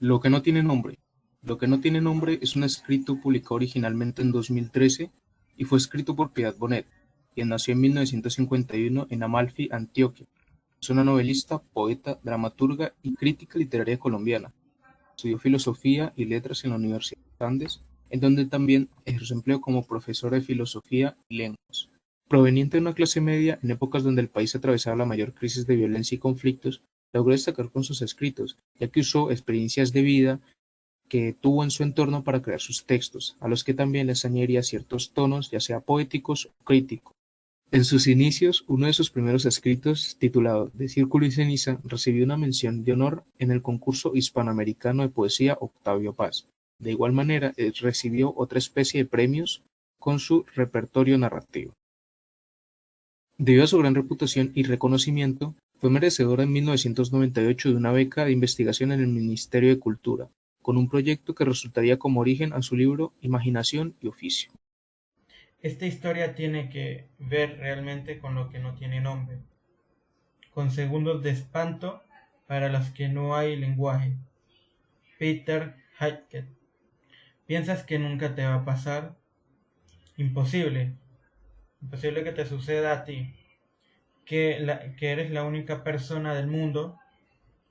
Lo que no tiene nombre. Lo que no tiene nombre es un escrito publicado originalmente en 2013 y fue escrito por Piedad Bonet, quien nació en 1951 en Amalfi, Antioquia. Es una novelista, poeta, dramaturga y crítica literaria colombiana. Estudió filosofía y letras en la Universidad de los Andes, en donde también ejerció empleo como profesora de filosofía y lenguas. Proveniente de una clase media en épocas donde el país atravesaba la mayor crisis de violencia y conflictos, logró destacar con sus escritos, ya que usó experiencias de vida que tuvo en su entorno para crear sus textos, a los que también les añadiría ciertos tonos, ya sea poéticos o críticos. En sus inicios, uno de sus primeros escritos, titulado De Círculo y Ceniza, recibió una mención de honor en el concurso hispanoamericano de poesía Octavio Paz. De igual manera, recibió otra especie de premios con su repertorio narrativo. Debido a su gran reputación y reconocimiento, fue merecedora en 1998 de una beca de investigación en el Ministerio de Cultura, con un proyecto que resultaría como origen a su libro Imaginación y Oficio. Esta historia tiene que ver realmente con lo que no tiene nombre, con segundos de espanto para los que no hay lenguaje. Peter Hackett. ¿Piensas que nunca te va a pasar? Imposible. Imposible que te suceda a ti. Que eres la única persona del mundo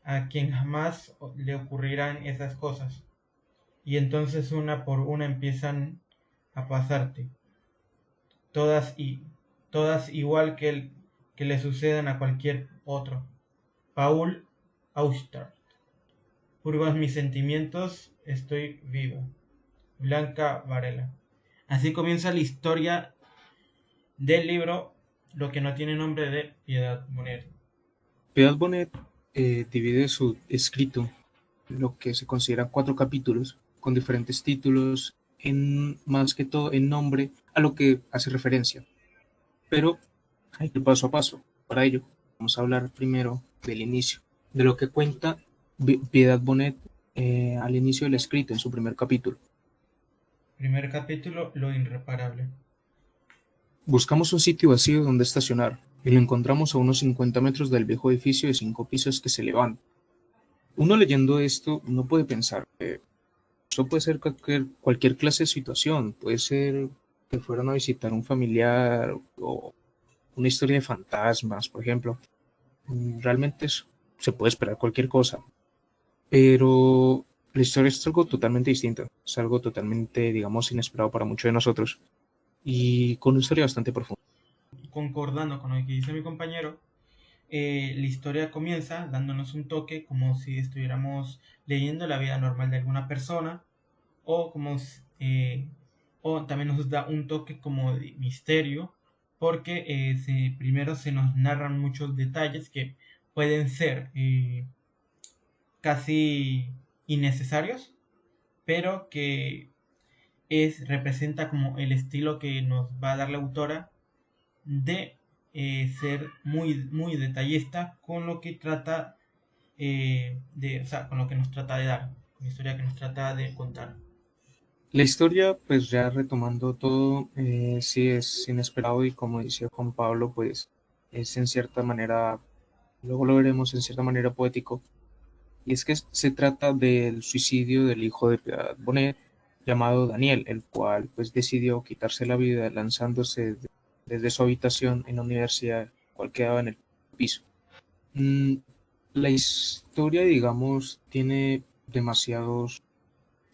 a quien jamás le ocurrirán esas cosas. Y entonces una por una empiezan a pasarte. Todas y todas igual que le sucedan a cualquier otro. Paul Auster. Purgas mis sentimientos, estoy viva. Blanca Varela. Así comienza la historia del libro Lo que no tiene nombre de Piedad Bonet. Piedad Bonet divide su escrito en lo que se consideran cuatro capítulos, con diferentes títulos, en más que todo en nombre a lo que hace referencia. Pero hay que ir paso a paso. Para ello, vamos a hablar primero del inicio, de lo que cuenta Piedad Bonet al inicio del escrito, en su primer capítulo. Primer capítulo, lo irreparable. Buscamos un sitio vacío donde estacionar, y lo encontramos a unos 50 metros del viejo edificio de 5 pisos que se levanta. Uno leyendo esto no puede pensar que eso puede ser cualquier clase de situación, puede ser que fueran a visitar un familiar o una historia de fantasmas, por ejemplo. Realmente se puede esperar cualquier cosa, pero la historia es algo totalmente distinto, es algo totalmente, digamos, inesperado para muchos de nosotros y con una historia bastante profunda. Concordando con lo que dice mi compañero, la historia comienza dándonos un toque como si estuviéramos leyendo la vida normal de alguna persona o o también nos da un toque como de misterio porque primero se nos narran muchos detalles que pueden ser casi innecesarios, pero que representa como el estilo que nos va a dar la autora de ser muy detallista con lo que trata o sea, con lo que nos trata de dar, con la historia que nos trata de contar. La historia, pues ya retomando todo, sí es inesperado y como dice Juan Pablo, pues es en cierta manera, luego lo veremos en cierta manera poético, y es que se trata del suicidio del hijo de Piedad Bonet, llamado Daniel, el cual pues decidió quitarse la vida lanzándose desde su habitación en la universidad, cual quedaba en el piso. Mm, la historia, digamos, tiene demasiados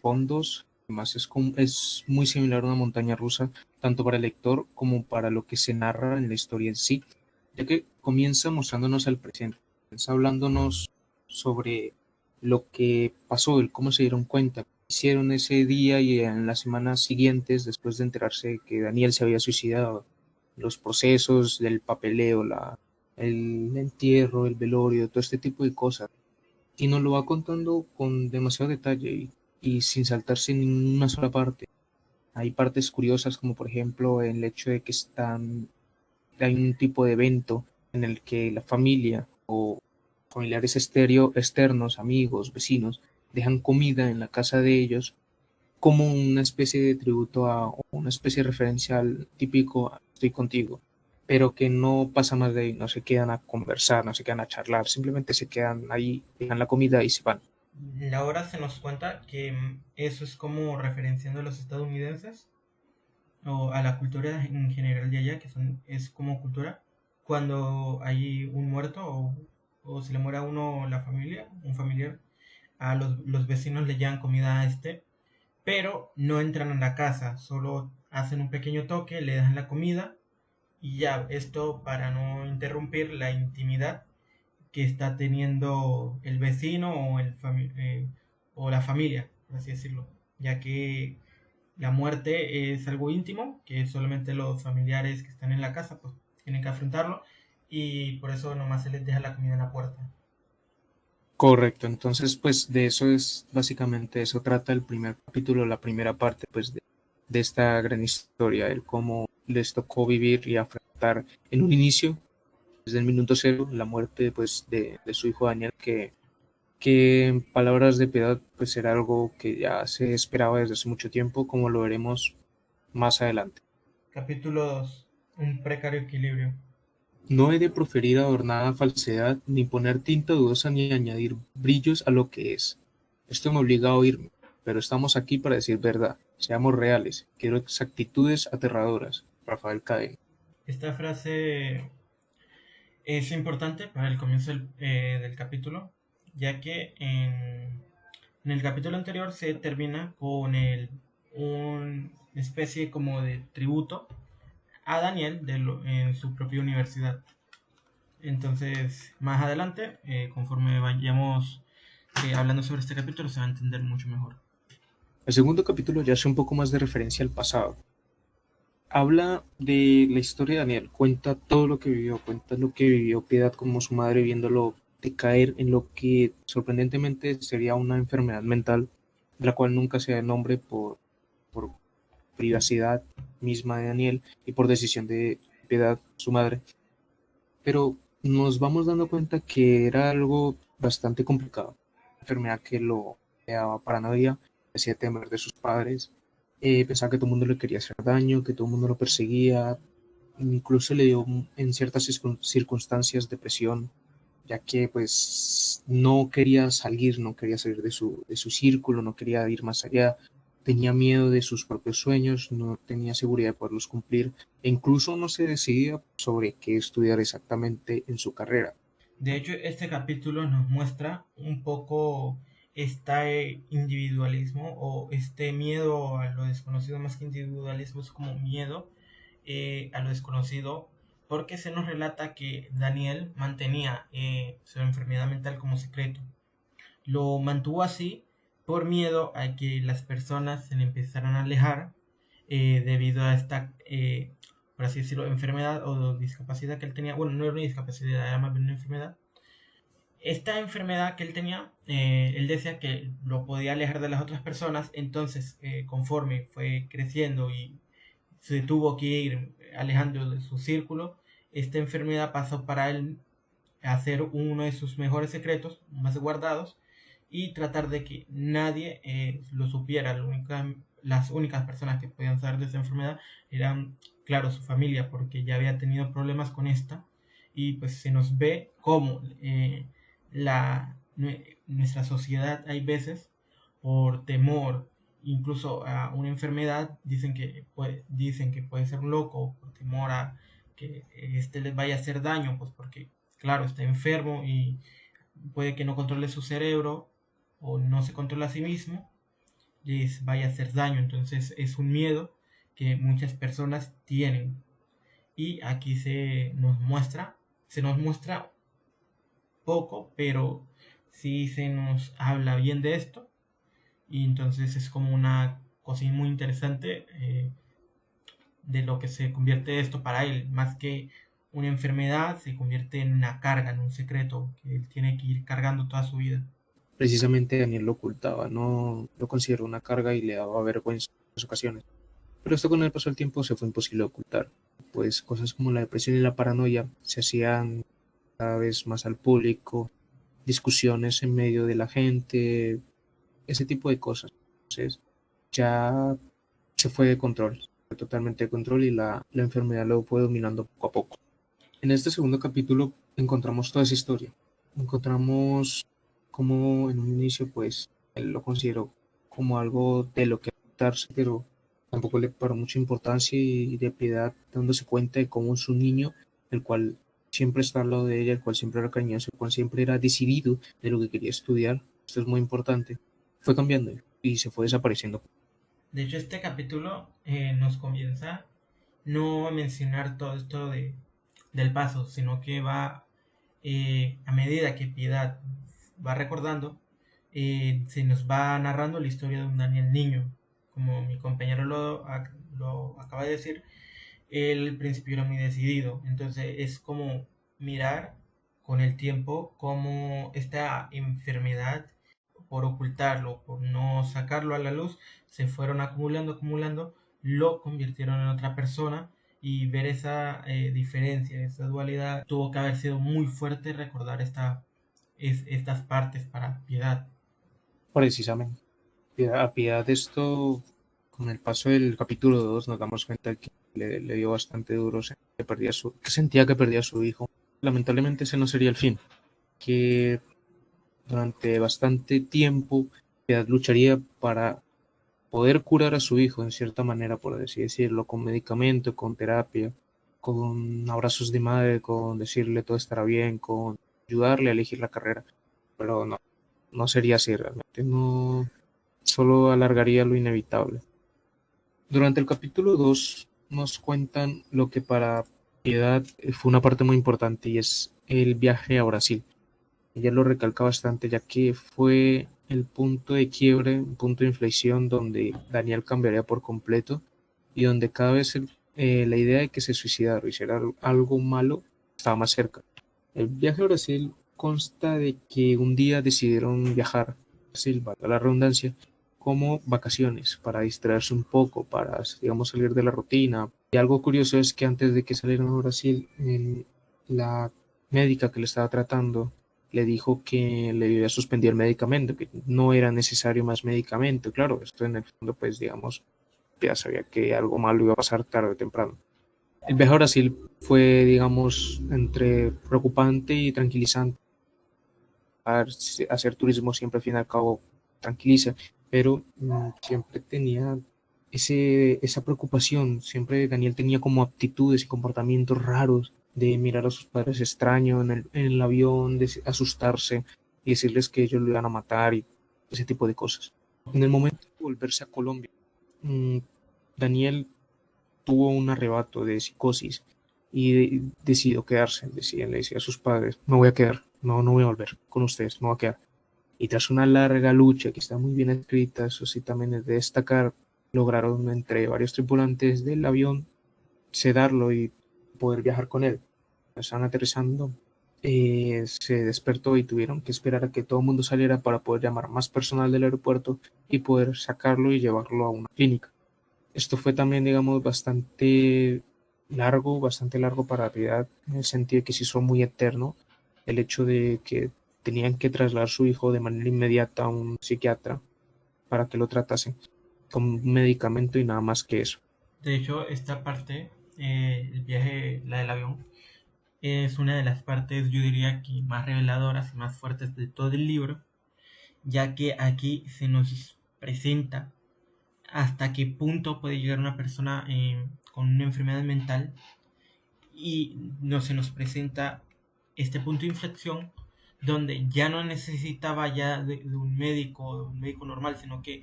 fondos, además es muy similar a una montaña rusa, tanto para el lector como para lo que se narra en la historia en sí, ya que comienza mostrándonos el presente, comienza hablándonos sobre lo que pasó, el cómo se dieron cuenta, qué hicieron ese día y en las semanas siguientes, después de enterarse que Daniel se había suicidado, los procesos del papeleo, el entierro, el velorio, todo este tipo de cosas y nos lo va contando con demasiado detalle y sin saltarse ninguna sola parte. Hay partes curiosas como por ejemplo el hecho de que hay un tipo de evento en el que la familia o familiares externos, amigos, vecinos, dejan comida en la casa de ellos como una especie de tributo o una especie de referencial típico a estoy contigo, pero que no pasa más de ahí, no se quedan a conversar, no se quedan a charlar, simplemente se quedan ahí, dejan la comida y se van. Ahora se nos cuenta que eso es como referenciando a los estadounidenses o a la cultura en general de allá, que es como cultura, cuando hay un muerto o se le muere a uno la familia, un familiar, a los vecinos le llevan comida a este, pero no entran a la casa, solo hacen un pequeño toque, le dan la comida y ya, esto para no interrumpir la intimidad que está teniendo el vecino o la familia, por así decirlo, ya que la muerte es algo íntimo, que solamente los familiares que están en la casa pues tienen que afrontarlo y por eso nomás se les deja la comida en la puerta. Correcto, entonces pues de eso es básicamente eso trata el primer capítulo, la primera parte pues de esta gran historia, el cómo les tocó vivir y afrontar en un inicio, desde el minuto cero, la muerte pues de su hijo Daniel, que en palabras de Piedad pues era algo que ya se esperaba desde hace mucho tiempo, como lo veremos más adelante. Capítulo 2. Un precario equilibrio. No he de proferir adornada falsedad, ni poner tinta dudosa, ni añadir brillos a lo que es. Esto me obliga a oírme, pero estamos aquí para decir verdad. Seamos reales. Quiero exactitudes aterradoras. Rafael Cadena. Esta frase es importante para el comienzo del capítulo, ya que en el capítulo anterior se termina con una especie como de tributo a Daniel en su propia universidad. Entonces, más adelante, conforme vayamos hablando sobre este capítulo, se va a entender mucho mejor. El segundo capítulo ya hace un poco más de referencia al pasado. Habla de la historia de Daniel, cuenta todo lo que vivió, cuenta lo que vivió Piedad como su madre viéndolo decaer en lo que sorprendentemente sería una enfermedad mental, de la cual nunca se da nombre por privacidad misma de Daniel y por decisión de Piedad, su madre. Pero nos vamos dando cuenta que era algo bastante complicado, una enfermedad que lo le daba paranoia, le hacía temer de sus padres, pensaba que todo el mundo le quería hacer daño, que todo el mundo lo perseguía, incluso le dio en ciertas circunstancias depresión, ya que pues no quería salir, no quería salir de su círculo, no quería ir más allá, tenía miedo de sus propios sueños, no tenía seguridad de poderlos cumplir e incluso no se decidía sobre qué estudiar exactamente en su carrera. De hecho, este capítulo nos muestra un poco este individualismo o este miedo a lo desconocido, más que individualismo, es como miedo a lo desconocido, porque se nos relata que Daniel mantenía su enfermedad mental como secreto. Lo mantuvo así por miedo a que las personas se le empezaran a alejar debido a esta, por así decirlo, enfermedad o discapacidad que él tenía. Bueno, no era una discapacidad, era más bien una enfermedad. Esta enfermedad que él tenía, él decía que lo podía alejar de las otras personas, entonces conforme fue creciendo y se tuvo que ir alejando de su círculo, esta enfermedad pasó para él a ser uno de sus mejores secretos, más guardados, y tratar de que nadie lo supiera. Las únicas personas que podían saber de esa enfermedad eran, claro, su familia, porque ya había tenido problemas con esta, y pues se nos ve como nuestra sociedad hay veces, por temor incluso a una enfermedad, dicen que puede ser loco, por temor a que este les vaya a hacer daño, pues porque, claro, está enfermo y puede que no controle su cerebro o no se controla a sí mismo, les vaya a hacer daño. Entonces es un miedo que muchas personas tienen. Y aquí se nos muestra poco, pero sí se nos habla bien de esto. Y entonces es como una cosa muy interesante de lo que se convierte esto para él. Más que una enfermedad, se convierte en una carga, en un secreto que él tiene que ir cargando toda su vida. Precisamente Daniel lo ocultaba, no lo consideró una carga y le daba vergüenza en muchas ocasiones. Pero esto con el paso del tiempo se fue imposible de ocultar, pues cosas como la depresión y la paranoia se hacían cada vez más al público, discusiones en medio de la gente, ese tipo de cosas. Entonces ya se fue de control, fue totalmente de control y la enfermedad lo fue dominando poco a poco. En este segundo capítulo encontramos toda esa historia. Encontramos como en un inicio pues él lo consideró como algo de lo que adaptarse, pero tampoco le paró mucha importancia y de piedad dándose cuenta de cómo es un niño, el cual siempre está al lado de ella, el cual siempre era cariñoso, el cual siempre era decidido de lo que quería estudiar. Esto es muy importante. Fue cambiando y se fue desapareciendo. De hecho, este capítulo nos comienza no a mencionar todo esto del paso, sino que va a medida que Piedad va recordando, se nos va narrando la historia de un Daniel niño. Como mi compañero lo acaba de decir, él al principio era muy decidido. Entonces es como mirar con el tiempo cómo esta enfermedad, por ocultarlo, por no sacarlo a la luz, se fueron acumulando, lo convirtieron en otra persona y ver esa diferencia, esa dualidad, tuvo que haber sido muy fuerte recordar estas partes para Piedad. Precisamente. A piedad de esto, con el paso del capítulo 2 nos damos cuenta que le dio bastante duro, que sentía que perdía a su hijo. Lamentablemente ese no sería el fin, que durante bastante tiempo Piedad lucharía para poder curar a su hijo en cierta manera, por así decirlo, con medicamento, con terapia, con abrazos de madre, con decirle todo estará bien, con ayudarle a elegir la carrera. Pero no, no sería así realmente, no, solo alargaría lo inevitable. Durante el capítulo 2 nos cuentan lo que para Piedad fue una parte muy importante y es el viaje a Brasil. Ella lo recalca bastante ya que fue el punto de quiebre, un punto de inflexión donde Daniel cambiaría por completo y donde cada vez la idea de que se suicidara o hiciera algo malo estaba más cerca. El viaje a Brasil consta de que un día decidieron viajar a Brasil, valga la redundancia, como vacaciones, para distraerse un poco, para, digamos, salir de la rutina. Y algo curioso es que antes de que salieran a Brasil, la médica que le estaba tratando le dijo que le iba a suspender el medicamento, que no era necesario más medicamento. Claro, esto en el fondo, pues, digamos, ya sabía que algo malo iba a pasar tarde o temprano. El viaje a Brasil fue, digamos, entre preocupante y tranquilizante. Hacer turismo siempre, al fin y al cabo, tranquiliza, pero siempre tenía esa preocupación. Siempre Daniel tenía como aptitudes y comportamientos raros de mirar a sus padres extraño en el avión, de asustarse y decirles que ellos lo iban a matar y ese tipo de cosas. En el momento de volverse a Colombia, mm, Daniel tuvo un arrebato de psicosis y decidió quedarse. Le decía a sus padres, me voy a quedar, no, no voy a volver con ustedes, me voy a quedar. Y tras una larga lucha que está muy bien escrita, eso sí también es de destacar, lograron entre varios tripulantes del avión sedarlo y poder viajar con él. Estaban aterrizando, se despertó y tuvieron que esperar a que todo el mundo saliera para poder llamar más personal del aeropuerto y poder sacarlo y llevarlo a una clínica. Esto fue también, digamos, bastante largo para Piedad, en el sentido de que se hizo muy eterno el hecho de que tenían que trasladar a su hijo de manera inmediata a un psiquiatra para que lo tratase con un medicamento y nada más que eso. De hecho, esta parte, el viaje, la del avión, es una de las partes, yo diría que más reveladoras y más fuertes de todo el libro, ya que aquí se nos presenta hasta qué punto puede llegar una persona con una enfermedad mental y no se nos presenta este punto de inflexión donde ya no necesitaba ya de un médico normal, sino que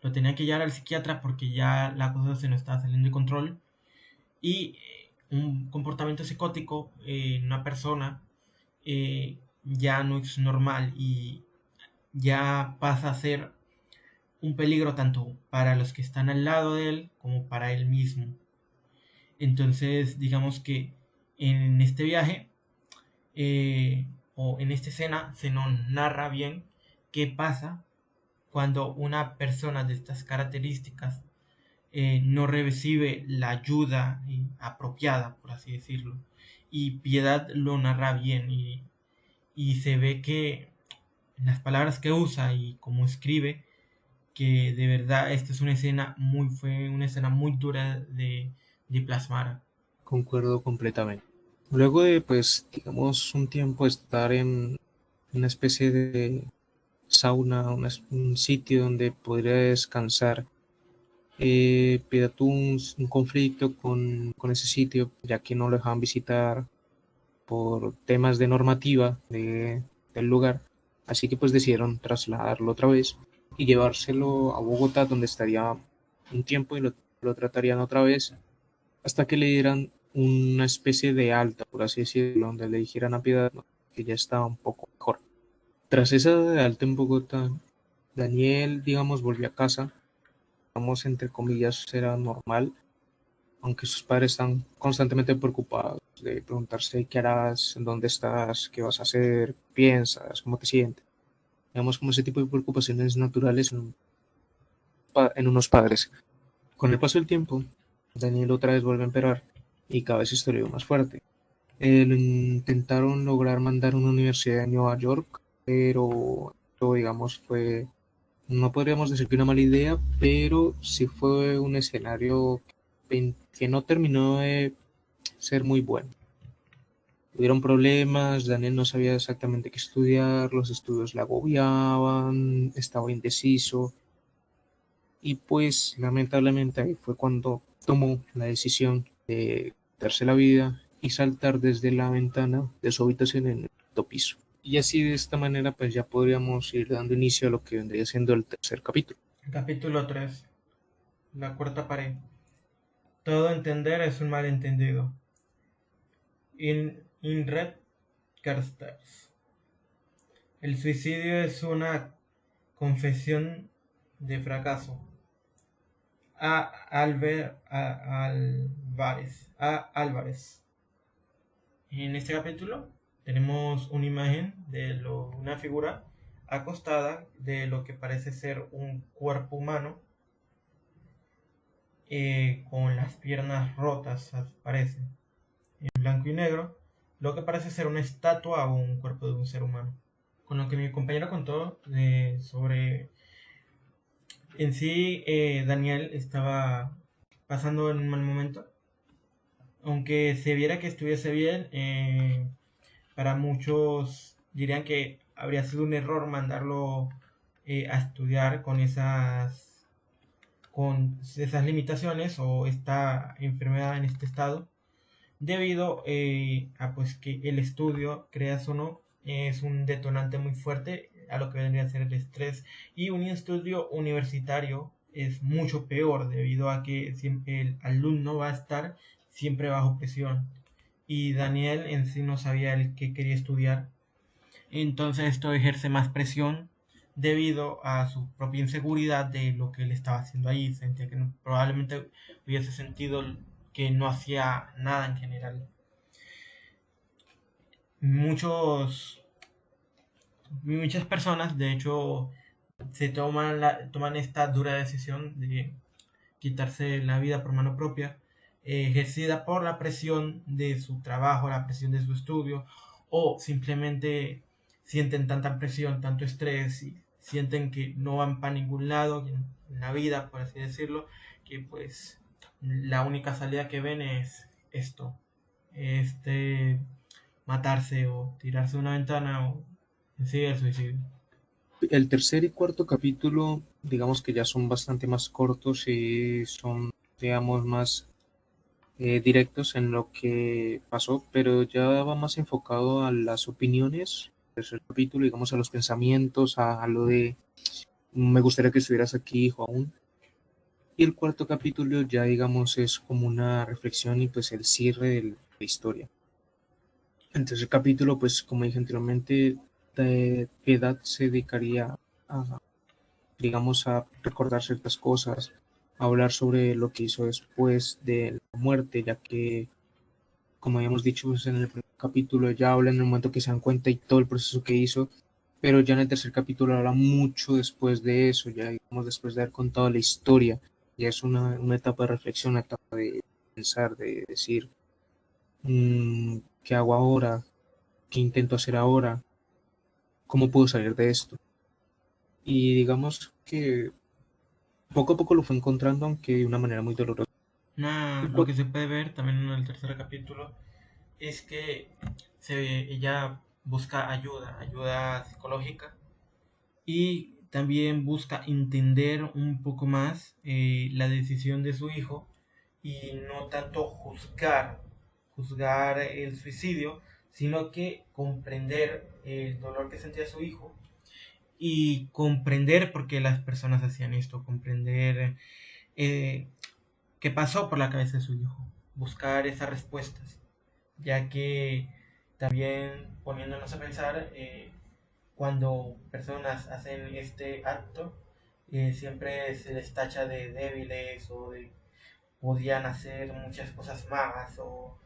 lo tenía que llevar al psiquiatra porque ya la cosa se nos estaba saliendo de control y un comportamiento psicótico en una persona ya no es normal y ya pasa a ser un peligro tanto para los que están al lado de él como para él mismo. Entonces, digamos que en este viaje o en esta escena se nos narra bien qué pasa cuando una persona de estas características no recibe la ayuda apropiada, por así decirlo. Y Piedad lo narra bien y se ve que en las palabras que usa y como escribe, que de verdad esta es fue una escena muy dura de plasmar. Concuerdo completamente. Luego de, pues, digamos, un tiempo de estar una especie de sauna, un sitio donde podría descansar. Piedad tuvo un conflicto con ese sitio, ya que no lo dejaban visitar por temas de normativa del lugar. Así que pues decidieron trasladarlo otra vez y llevárselo a Bogotá, donde estaría un tiempo y lo tratarían otra vez hasta que le dieran una especie de alta, por así decirlo, donde le dijeran a Piedad, ¿no?, que ya estaba un poco mejor. Tras esa de alta en Bogotá, Daniel, digamos, volvió a casa, digamos, entre comillas, era normal, aunque sus padres están constantemente preocupados de preguntarse qué harás, en dónde estás, qué vas a hacer, piensas, cómo te sientes. Digamos, como ese tipo de preocupaciones naturales en unos padres. Con el paso del tiempo, Daniel otra vez vuelve a empeorar y cada vez se volvió más fuerte. Lo intentaron lograr mandar a una universidad en Nueva York, pero esto, digamos, no podríamos decir que una mala idea, pero sí fue un escenario que no terminó de ser muy bueno. Tuvieron problemas, Daniel no sabía exactamente qué estudiar, los estudios le agobiaban, estaba indeciso y pues lamentablemente ahí fue cuando tomó la decisión de darse la vida y saltar desde la ventana de su habitación en el quinto piso. Y así de esta manera pues ya podríamos ir dando inicio a lo que vendría siendo el tercer capítulo. Capítulo 3. La cuarta pared. Todo entender es un malentendido. In Red Carstairs. El suicidio es una confesión de fracaso. Álvarez. En este capítulo tenemos una imagen de una figura acostada de lo que parece ser un cuerpo humano, con las piernas rotas, parece, en blanco y negro, lo que parece ser una estatua o un cuerpo de un ser humano. Con lo que mi compañero contó sobre en sí, Daniel estaba pasando en un mal momento. Aunque se viera que estuviese bien, para muchos dirían que habría sido un error mandarlo a estudiar con esas limitaciones o esta enfermedad en este estado, debido a pues que el estudio, creas o no, es un detonante muy fuerte a lo que vendría a ser el estrés, y un estudio universitario es mucho peor debido a que el alumno va a estar siempre bajo presión, y Daniel en sí no sabía el que quería estudiar. Entonces esto ejerce más presión debido a su propia inseguridad de lo que él estaba haciendo ahí. Sentía que probablemente hubiese sentido que no hacía nada en general. Muchos, Muchas personas, de hecho, toman esta dura decisión de quitarse la vida por mano propia, ejercida por la presión de su trabajo, la presión de su estudio, o simplemente sienten tanta presión, tanto estrés, y sienten que no van para ningún lado en la vida, por así decirlo, que pues la única salida que ven es esto, este matarse o tirarse de una ventana o en sí el suicidio. El tercer y cuarto capítulo, digamos que ya son bastante más cortos y son, digamos, más directos en lo que pasó, pero ya va más enfocado a las opiniones. El tercer capítulo, digamos, a los pensamientos, a lo de me gustaría que estuvieras aquí, hijo, aún. Y el cuarto capítulo ya, digamos, es como una reflexión y pues el cierre de la historia. El tercer capítulo, pues como dije anteriormente, de Piedad se dedicaría a, digamos, a recordar ciertas cosas, a hablar sobre lo que hizo después de la muerte, ya que, como habíamos dicho pues, en el primer capítulo, ya habla en el momento que se dan cuenta y todo el proceso que hizo, pero ya en el tercer capítulo habla mucho después de eso, ya digamos, después de haber contado la historia, ya es una etapa de reflexión, una etapa de pensar, de decir, ¿qué hago ahora? ¿Qué intento hacer ahora? ¿Cómo puedo salir de esto? Y digamos que poco a poco lo fue encontrando, aunque de una manera muy dolorosa. El Lo cual- que se puede ver también en el tercer capítulo es que ella busca ayuda psicológica, y también busca entender un poco más la decisión de su hijo y no tanto juzgar el suicidio, sino que comprender el dolor que sentía su hijo y comprender por qué las personas hacían esto, comprender eh, qué pasó por la cabeza de su hijo, buscar esas respuestas, ya que también poniéndonos a pensar, cuando personas hacen este acto, siempre se les tacha de débiles o de podían hacer muchas cosas más o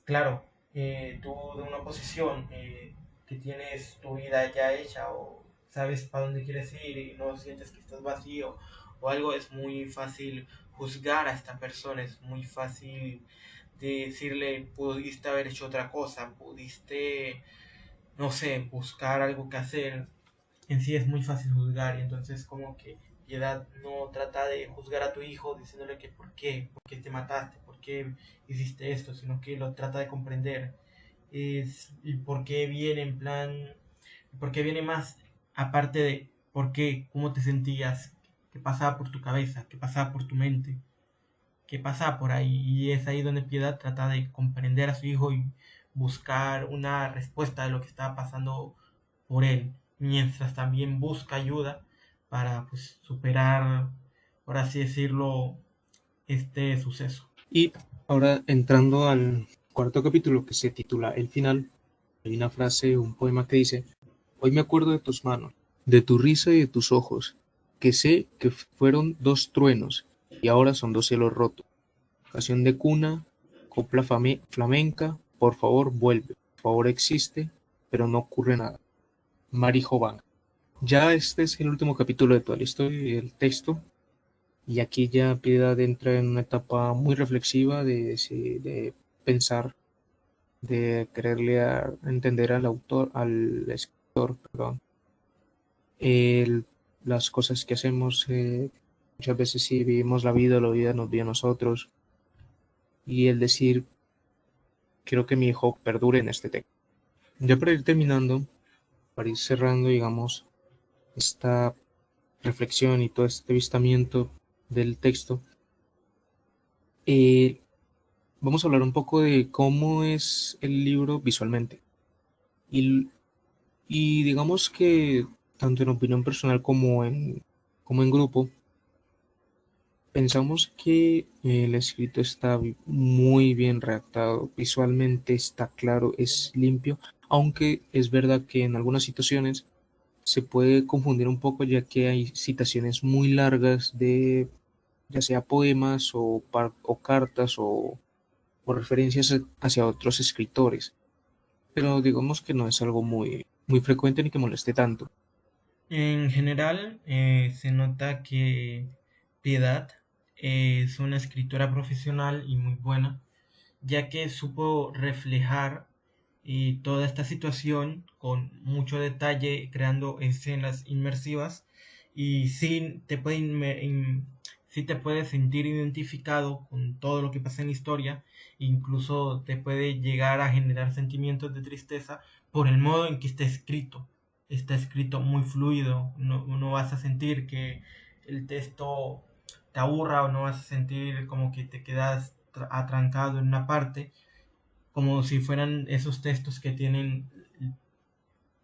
claro, tú de una posición que tienes tu vida ya hecha o sabes para dónde quieres ir y no sientes que estás vacío o algo, es muy fácil juzgar a esta persona, es muy fácil de decirle pudiste haber hecho otra cosa, pudiste, no sé, buscar algo que hacer. En sí es muy fácil juzgar y entonces como que Piedad no trata de juzgar a tu hijo diciéndole que por qué te mataste, por qué hiciste esto, sino que lo trata de comprender y por qué viene en plan, por qué viene más aparte de por qué, cómo te sentías, qué pasaba por tu cabeza, qué pasaba por tu mente, qué pasaba por ahí. Y es ahí donde Piedad trata de comprender a su hijo y buscar una respuesta de lo que estaba pasando por él, mientras también busca ayuda para pues superar, por así decirlo, este suceso. Y ahora entrando al cuarto capítulo que se titula El final, hay una frase, un poema que dice, hoy me acuerdo de tus manos, de tu risa y de tus ojos, que sé que fueron dos truenos y ahora son dos cielos rotos. Canción de cuna, copla flamenca, por favor vuelve, por favor existe, pero no ocurre nada. Mari Jovan. Ya este es el último capítulo de toda la historia y el texto, y aquí ya Piedad entra en una etapa muy reflexiva de pensar, de quererle entender al autor, al escritor, perdón, el- las cosas que hacemos. Muchas veces si vivimos la vida, la vida nos vive a nosotros, y el decir, quiero que mi hijo perdure en este texto. Ya para ir terminando, para ir cerrando, digamos, esta reflexión y todo este avistamiento del texto, eh, vamos a hablar un poco de cómo es el libro visualmente. Y, y digamos que tanto en opinión personal como en grupo, pensamos que el escrito está muy bien redactado, visualmente está claro, es limpio, aunque es verdad que en algunas situaciones se puede confundir un poco ya que hay citaciones muy largas de ya sea poemas o cartas o referencias hacia otros escritores, pero digamos que no es algo muy frecuente ni que moleste tanto. En general, se nota que Piedad es una escritora profesional y muy buena, ya que supo reflejar toda esta situación con mucho detalle, creando escenas inmersivas y sí te puedes sentir identificado con todo lo que pasa en la historia, incluso te puede llegar a generar sentimientos de tristeza por el modo en que está escrito muy fluido, no vas a sentir que el texto te aburra o no vas a sentir como que te quedas atrancado en una parte, como si fueran esos textos que tienen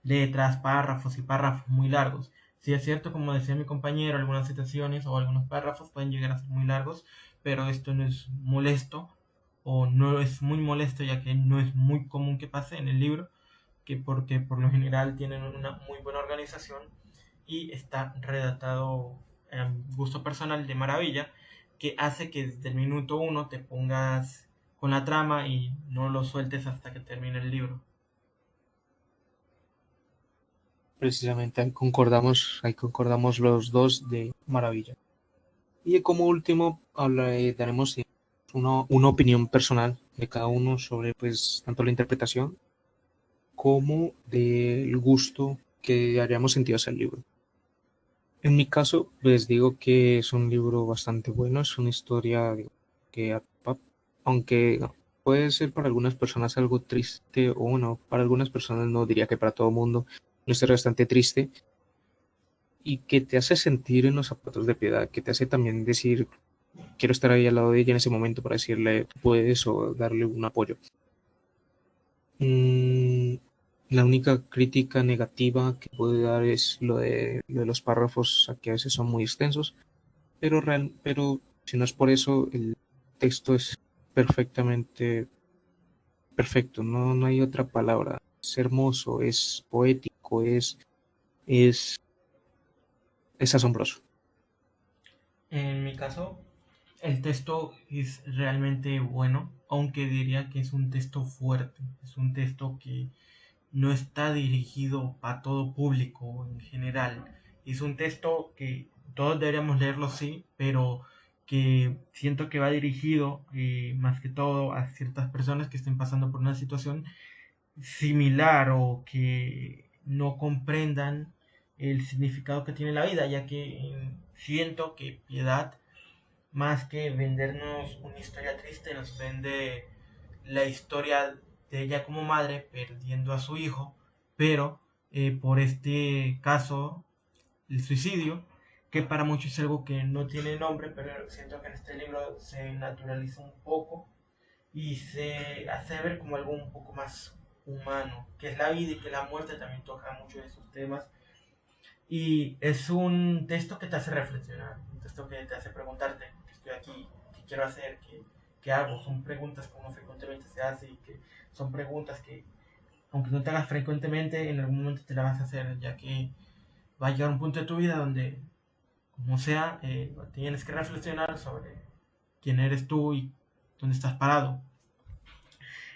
letras, párrafos y párrafos muy largos. Si es cierto, como decía mi compañero, algunas citaciones o algunos párrafos pueden llegar a ser muy largos, pero esto no es molesto o no es muy molesto ya que no es muy común que pase en el libro, que porque por lo general tienen una muy buena organización y está redactado en gusto personal de maravilla, que hace que desde el minuto uno te pongas con la trama y no lo sueltes hasta que termine el libro. Precisamente ahí concordamos los dos de maravilla. Y como último daremos una opinión personal de cada uno sobre pues tanto la interpretación como del gusto que hayamos sentido hacia el libro. En mi caso, les digo que es un libro bastante bueno, es una historia digo, que atrapa, aunque no. puede ser para algunas personas algo triste, o bueno, para algunas personas no, diría que para todo el mundo, una historia bastante triste, y que te hace sentir en los zapatos de Piedad, que te hace también decir, quiero estar ahí al lado de ella en ese momento para decirle, tú puedes, o darle un apoyo. Mm, la única crítica negativa que puedo dar es lo de los párrafos, que a veces son muy extensos, pero si no es por eso, el texto es perfectamente perfecto, no, no hay otra palabra. Es hermoso, es poético, es, es asombroso. En mi caso, el texto es realmente bueno, aunque diría que es un texto fuerte, es un texto que no está dirigido a todo público en general. Es un texto que todos deberíamos leerlo, sí, pero que siento que va dirigido más que todo a ciertas personas que estén pasando por una situación similar o que no comprendan el significado que tiene la vida, ya que siento que Piedad, más que vendernos una historia triste, nos vende la historia de ella como madre perdiendo a su hijo, pero por este caso, el suicidio, que para muchos es algo que no tiene nombre, pero siento que en este libro se naturaliza un poco y se hace ver como algo un poco más humano, que es la vida y que la muerte también toca mucho de esos temas. Y es un texto que te hace reflexionar, un texto que te hace preguntarte, ¿qué estoy aquí? ¿Qué quiero hacer? ¿Qué hago? Son preguntas que uno frecuentemente se hace y que son preguntas que, aunque no te hagas frecuentemente, en algún momento te las vas a hacer, ya que va a llegar un punto de tu vida donde, como sea, tienes que reflexionar sobre quién eres tú y dónde estás parado.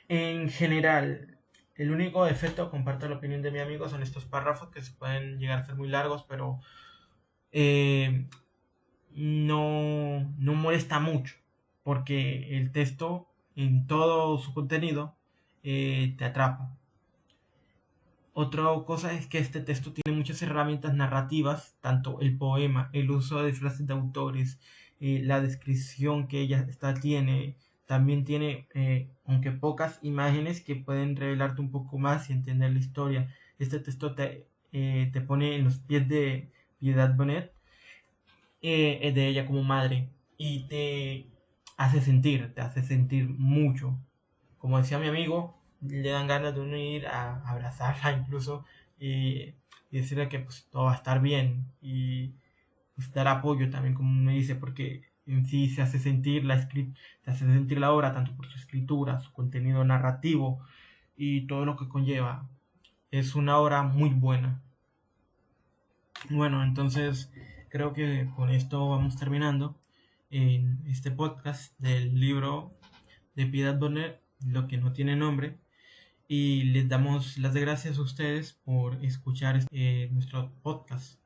En general, el único defecto, comparto la opinión de mi amigo, son estos párrafos que se pueden llegar a ser muy largos, pero eh, no molesta mucho, porque el texto en todo su contenido te atrapa. Otra cosa es que este texto tiene muchas herramientas narrativas, tanto el poema, el uso de frases de autores, la descripción que ella esta tiene, también tiene, aunque pocas imágenes que pueden revelarte un poco más y entender la historia. Este texto te pone en los pies de Piedad Bonet, de ella como madre, y te hace sentir mucho. Como decía mi amigo, le dan ganas de uno ir a abrazarla incluso y decirle que pues todo va a estar bien y pues, dar apoyo también, como me dice, porque en sí se hace sentir se hace sentir la obra tanto por su escritura, su contenido narrativo y todo lo que conlleva. Es una obra muy buena. Bueno, entonces creo que con esto vamos terminando en este podcast del libro de Piedad Bonner, Lo que no tiene nombre, y les damos las gracias a ustedes por escuchar nuestro podcast.